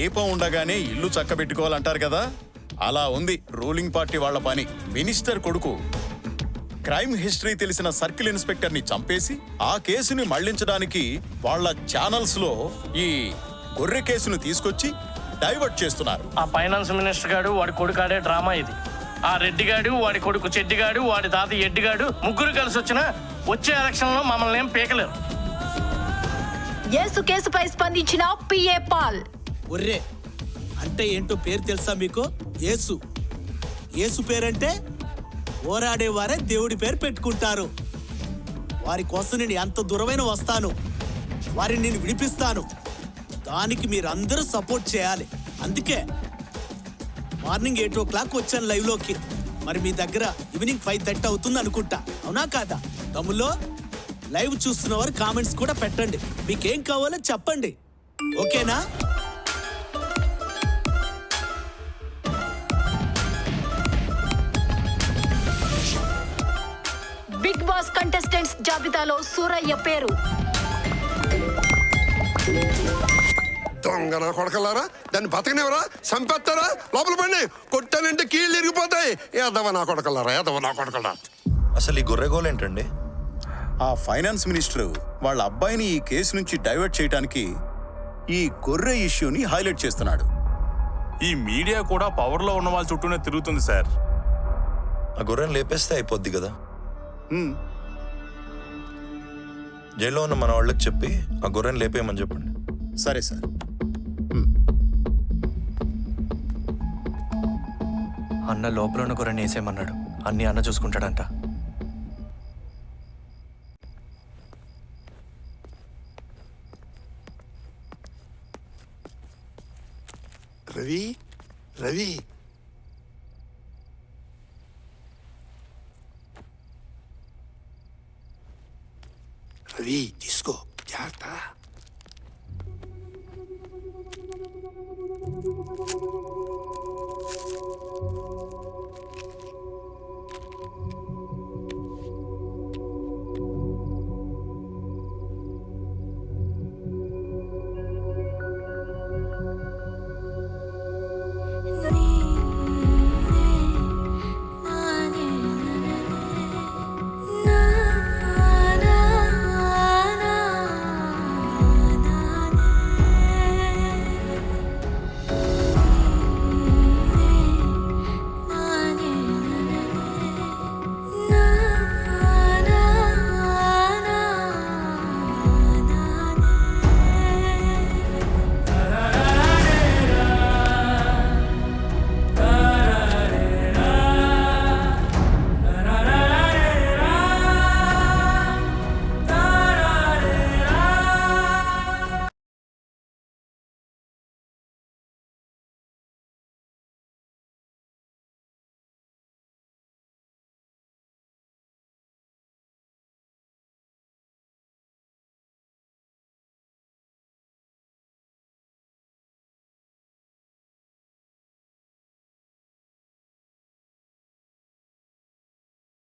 దీపం ఉండగానే ఇల్లు చక్కబెట్టుకోవాలంటారు కదా, అలా ఉంది రూలింగ్ పార్టీ వాళ్ళ పని. మినిస్టర్ కొడుకు క్రైమ్ హిస్టరీ తెలిసిన సర్కిల్ ఇన్స్పెక్టర్ ని చంపేసి ఆ కేసుని మళ్లించడానికి వాళ్ళ ఛానల్స్ లో ఈ గొర్రె కేసును తీసుకొచ్చి డైవర్ట్ చేస్తున్నారు. ఆ ఫైనాన్స్ మినిస్టర్ గాడు వాడి కొడుకాడే డ్రామా ఇది. ఆ రెడ్డిగాడు, వాడి కొడుకు చెడ్డిగాడు, వాడి తాత ఎడ్డిగాడు ముగ్గురు కలిసి వచ్చిన వచ్చే ఎలక్షన్ లో మమ్మల్ని ఏం పీకలేరు. యేసు కేసుపై స్పందించిన పిఏ పాల్. ఒర్రే అంటే ఏంటో పేరు తెలుసా మీకు? యేసు. యేసు పేరంటే పోరాడేవారే దేవుడి పేరు పెట్టుకుంటారు. వారి కోసం నేను ఎంత దూరమైన వస్తాను, వారిని నేను విడిపిస్తాను. దానికి మీరందరూ సపోర్ట్ చేయాలి. అందుకే మార్నింగ్ 8 o'clock వచ్చాను లైవ్లోకి. మరి మీ దగ్గర ఈవినింగ్ 5:30 అవుతుంది అనుకుంటా, అవునా కాదా? తమ్ముల్లో లైవ్ చూస్తున్న వారు కామెంట్స్ కూడా పెట్టండి, మీకేం కావాలో చెప్పండి, ఓకేనా? బిగ్ బాస్ కంటెస్టెంట్స్ జాబితాలో సూరయ్య పేరు. దొంగ నా కొడకలారా, దాన్ని బతకనివరా, చంపేస్తారా, లోపల పడి కొట్టానంటే కీళ్ళు ఇరిగిపోతాయి. ఏదవ నా కొడకలారా, ఏదవ నా కొడకలారా. అసలు ఈ గొర్రెగోలు ఏంటండి? ఆ ఫైనాన్స్ మినిస్టర్ వాళ్ళ అబ్బాయిని ఈ కేసు నుంచి డైవర్ట్ చేయడానికి ఈ గొర్రె ఇష్యూని హైలైట్ చేస్తున్నాడు. ఈ మీడియా కూడా పవర్ లో ఉన్న వాళ్ళ చుట్టూనే తిరుగుతుంది సార్. ఆ గొర్రెని లేపేస్తే అయిపోద్ది కదా. జైల్లో ఉన్న మన వాళ్ళకి చెప్పి ఆ గొర్రెని లేపేయమని చెప్పండి. సరే సార్. అన్న లోపల ఉన్న గొర్రెని వేసేయమన్నాడు. అన్ని అన్న చూసుకుంటాడంట. రవి రవి రవి తీసుకో, జాగ్రత్త.